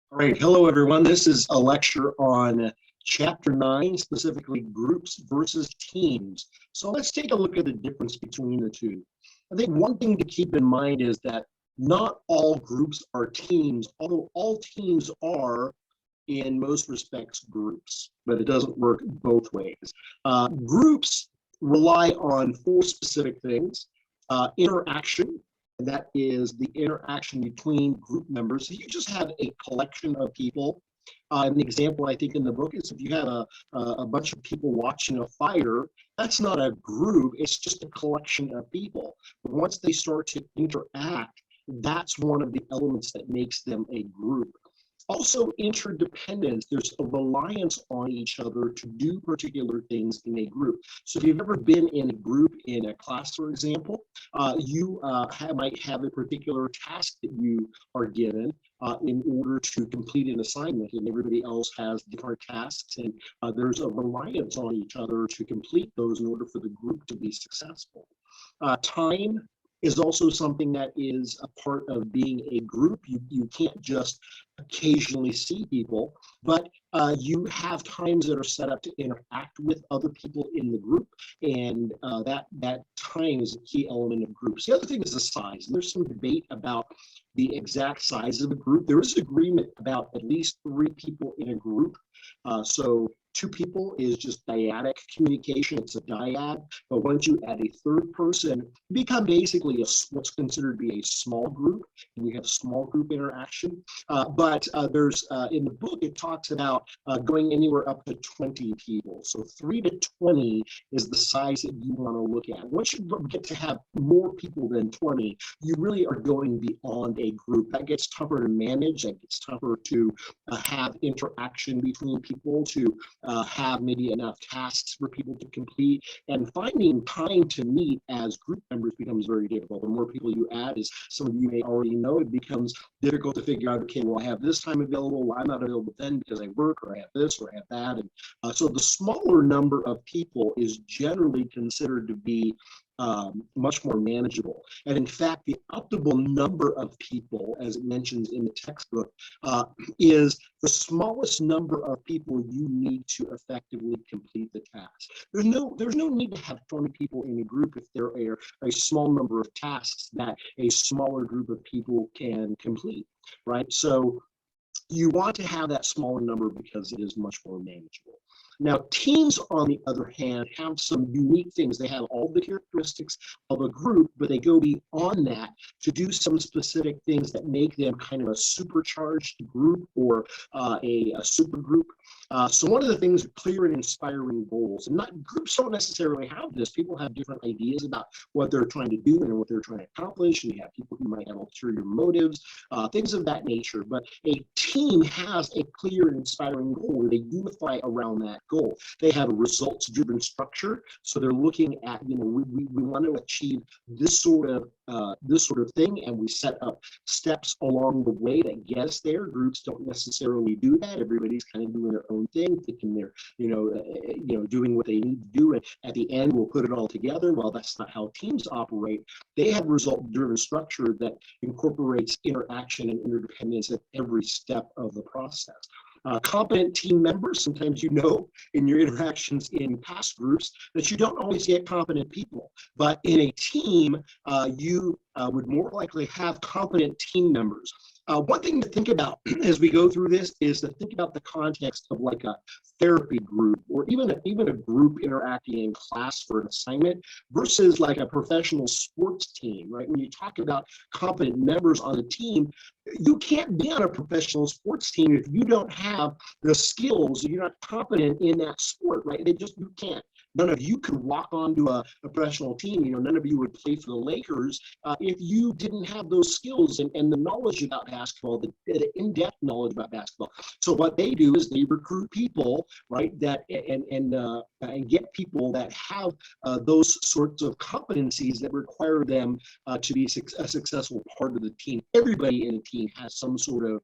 All right, hello everyone. This is a lecture on chapter 9, specifically groups versus teams. So let's take a look at the difference between the two. I think one thing to keep in mind is that not all groups are teams, although all teams are in most respects groups, but it doesn't work both ways. Groups rely on four specific things: interaction, and that is the interaction between group members. So you just have a collection of people. An example I think in the book is if you have a bunch of people watching a fire, that's not a group, it's just a collection of people. But once they start to interact, that's one of the elements that makes them a group. Also, interdependence. There's a reliance on each other to do particular things in a group. So if you've ever been in a group in a class, for example, you might have a particular task that you are given in order to complete an assignment, and everybody else has different tasks, and there's a reliance on each other to complete those in order for the group to be successful. Time is also something that is a part of being a group. You can't just occasionally see people, but you have times that are set up to interact with other people in the group, and that time is a key element of groups. The other thing is the size. There's some debate about the exact size of a group. There is agreement about at least 3 people in a group. So 2 people is just dyadic communication. It's a dyad. But once you add a third person, you become basically what's considered to be a small group, and you have small group interaction. But there's in the book, it talks about going anywhere up to 20 people. So 3 to 20 is the size that you want to look at. Once you get to have more people than 20, you really are going beyond a group. That gets tougher to manage. That gets tougher to have interaction between people, to have maybe enough tasks for people to complete, and finding time to meet as group members becomes very difficult. The more people you add, as some of you may already know, it becomes difficult to figure out, okay, well, I have this time available, well, I'm not available then because I work, or I have this, or I have that. And so the smaller number of people is generally considered to be much more manageable. And in fact, the optimal number of people, as it mentions in the textbook, is the smallest number of people you need to effectively complete the task. There's no need to have 20 people in a group if there are a small number of tasks that a smaller group of people can complete, right? So you want to have that smaller number because it is much more manageable. Now, teams, on the other hand, have some unique things. They have all the characteristics of a group, but they go beyond that to do some specific things that make them kind of a supercharged group, or a super group. So one of the things are clear and inspiring goals. And not groups don't necessarily have this. People have different ideas about what they're trying to do and what they're trying to accomplish. And you have people who might have ulterior motives, things of that nature. But a team has a clear and inspiring goal where they unify around that goal. They have a results-driven structure, so they're looking at, we want to achieve this sort of thing, and we set up steps along the way that get us there. Groups don't necessarily do that. Everybody's kind of doing their own thing, thinking they're doing what they need to do, and at the end we'll put it all together. Well, that's not how teams operate. They have result-driven structure that incorporates interaction and interdependence at every step of the process. Competent team members, sometimes in your interactions in past groups that you don't always get competent people, but in a team, you would more likely have competent team members. One thing to think about as we go through this is to think about the context of like a therapy group, or even a group interacting in class for an assignment, versus like a professional sports team, right? When you talk about competent members on a team, you can't be on a professional sports team if you don't have the skills, you're not competent in that sport, right? You can't. None of you could walk onto a professional team. None of you would play for the Lakers if you didn't have those skills and the knowledge about basketball, the in-depth knowledge about basketball. So what they do is they recruit people, right, that and get people that have those sorts of competencies that require them to be a successful part of the team. Everybody in a team has some sort of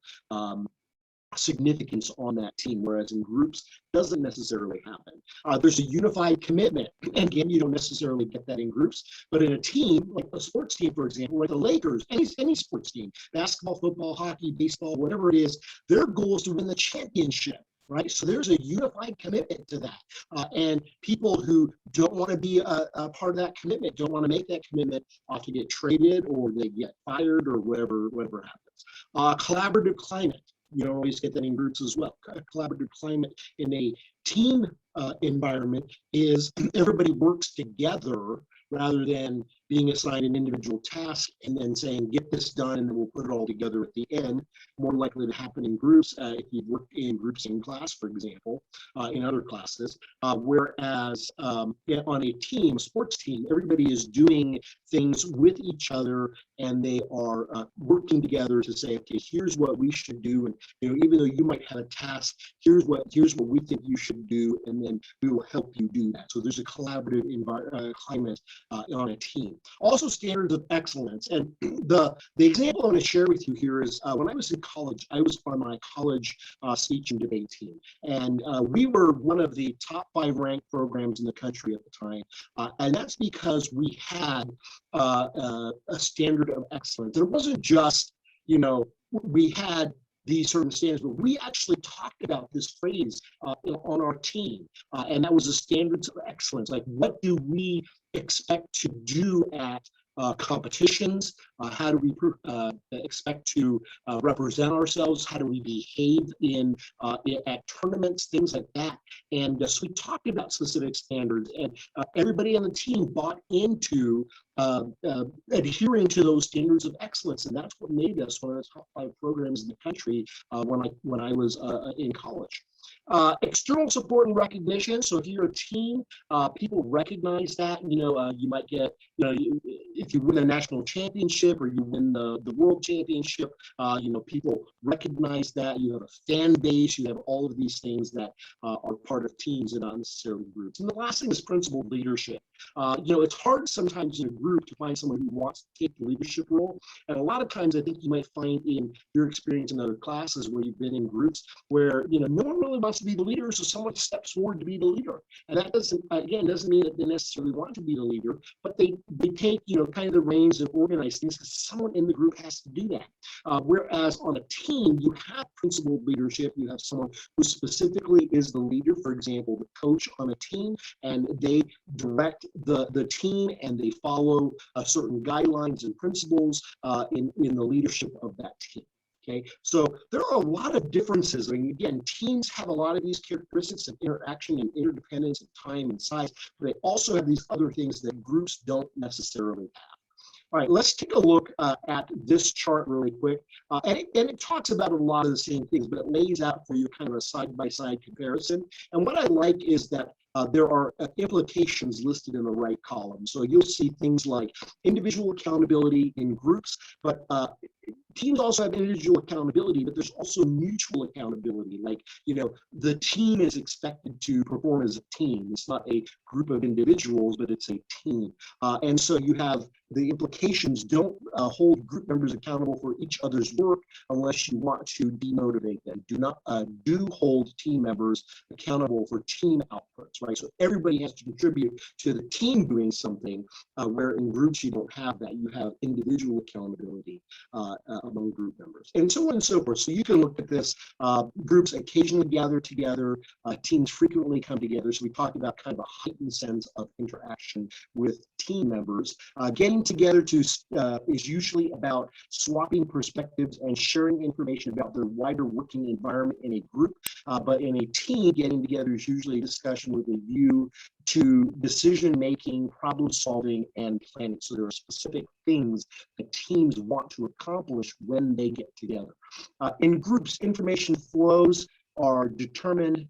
significance on that team, whereas in groups doesn't necessarily happen. There's a unified commitment, and again, you don't necessarily get that in groups, but in a team, like a sports team, for example, like the Lakers, any sports team, basketball, football, hockey, baseball, whatever it is, their goal is to win the championship. Right. So there's a unified commitment to that. And people who don't want to be a part of that commitment, don't want to make that commitment, often get traded or they get fired or whatever happens. Collaborative climate. You don't always get that in groups as well. Collaborative climate in a team environment is everybody works together rather than being assigned an individual task and then saying, get this done, and then we'll put it all together at the end. More likely to happen in groups if you've worked in groups in class, for example, in other classes. Whereas on a team, sports team, everybody is doing things with each other and they are working together to say, okay, here's what we should do. And even though you might have a task, here's what we think you should do, and then we will help you do that. So there's a collaborative climate on a team. Also, standards of excellence. And the example I want to share with you here is when I was in college, I was on my college speech and debate team. And we were one of the top 5 ranked programs in the country at the time. And that's because we had a standard of excellence. It wasn't just, we had these certain standards, but we actually talked about this phrase on our team, and that was the standards of excellence. Like, what do we expect to do at competitions? How do we expect to represent ourselves? How do we behave at tournaments, things like that? And so we talked about specific standards, and everybody on the team bought into adhering to those standards of excellence, and that's what made us one of the top 5 programs in the country when I was in college. External support and recognition. So if you're a team, people recognize that. You might get, if you win a national championship or you win the world championship, people recognize that. You have a fan base. You have all of these things that are part of teams and not necessarily groups. And the last thing is principled leadership. It's hard sometimes in a group to find someone who wants to take the leadership role. And a lot of times I think you might find in your experience in other classes where you've been in groups where, no one really wants to be the leader, so someone steps forward to be the leader. And that doesn't mean that they necessarily want to be the leader, but they take, kind of the reins and organize things because someone in the group has to do that. Whereas on a team, you have principled leadership. You have someone who specifically is the leader, for example, the coach on a team, and they direct the team and they follow certain guidelines and principles in the leadership of that team. Okay, so there are a lot of differences. I mean, again, teams have a lot of these characteristics of interaction and interdependence and time and size, but they also have these other things that groups don't necessarily have. All right, let's take a look at this chart really quick. And it talks about a lot of the same things, but it lays out for you kind of a side-by-side comparison. And what I like is that there are implications listed in the right column. So you'll see things like individual accountability in groups, but teams also have individual accountability, but there's also mutual accountability. Like, the team is expected to perform as a team. It's not a group of individuals, but it's a team. And so you have the implications. Don't hold group members accountable for each other's work unless you want to demotivate them. Do hold team members accountable for team outputs, right? So everybody has to contribute to the team doing something, where in groups you don't have that. You have individual accountability among group members, and so on and so forth. So you can look at this. Groups occasionally gather together. Teams frequently come together. So we talked about kind of a heightened sense of interaction with team members. Getting together is usually about swapping perspectives and sharing information about the wider working environment in a group. But in a team, getting together is usually a discussion with a view to decision-making, problem-solving, and planning. So there are specific things that teams want to accomplish when they get together. In groups, information flows are determined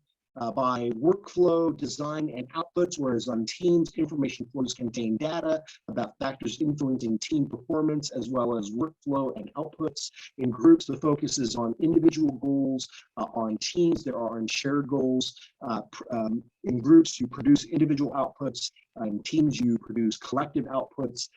by workflow, design, and outputs, whereas on teams, information flows contain data about factors influencing team performance, as well as workflow and outputs. In groups, the focus is on individual goals. On teams, there are on shared goals. In groups, you produce individual outputs. In teams, you produce collective outputs.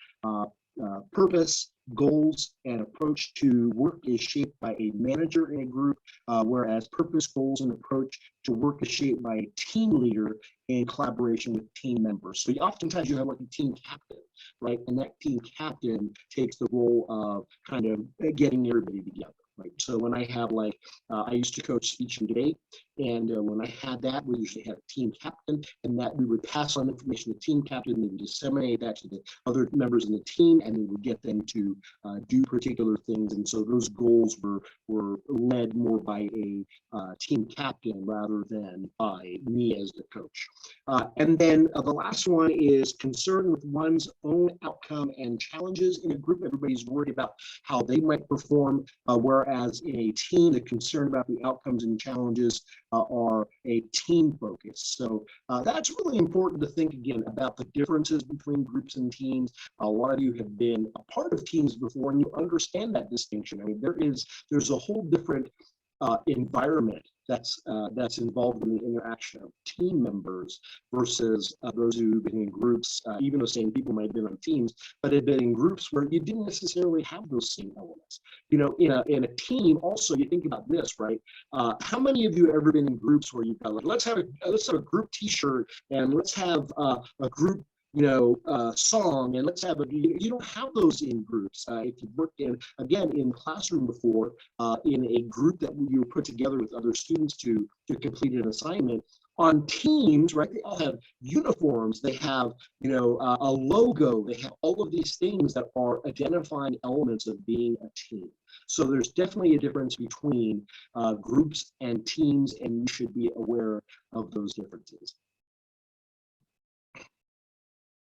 purpose, goals, and approach to work is shaped by a manager in a group, whereas purpose, goals, and approach to work is shaped by a team leader in collaboration with team members. So oftentimes you have like a team captain, right? And that team captain takes the role of kind of getting everybody together. Right. So when I have I used to coach speech and debate, and when I had that, we usually had a team captain, and that we would pass on information to the team captain, they would disseminate that to the other members in the team, and they would get them to do particular things. And so those goals were led more by a team captain rather than by me as the coach. And then the last one is concern with one's own outcome and challenges in a group. Everybody's worried about how they might perform, whereas in a team, the concern about the outcomes and challenges are a team focus. So that's really important to think again about the differences between groups and teams. A lot of you have been a part of teams before, and you understand that distinction. I mean, there's a whole different environment that's involved in the interaction of team members versus those who've been in groups, even though same people might have been on teams, but have been in groups where you didn't necessarily have those same elements. You know, in a team, also you think about this, right? How many of you have ever been in groups where you've got like, let's have a group T-shirt and let's have a group song, and let's have you don't have those in groups. If you've worked in classroom before, in a group that you put together with other students to complete an assignment. On teams, right, they all have uniforms, they have, a logo, they have all of these things that are identifying elements of being a team. So there's definitely a difference between groups and teams, and you should be aware of those differences.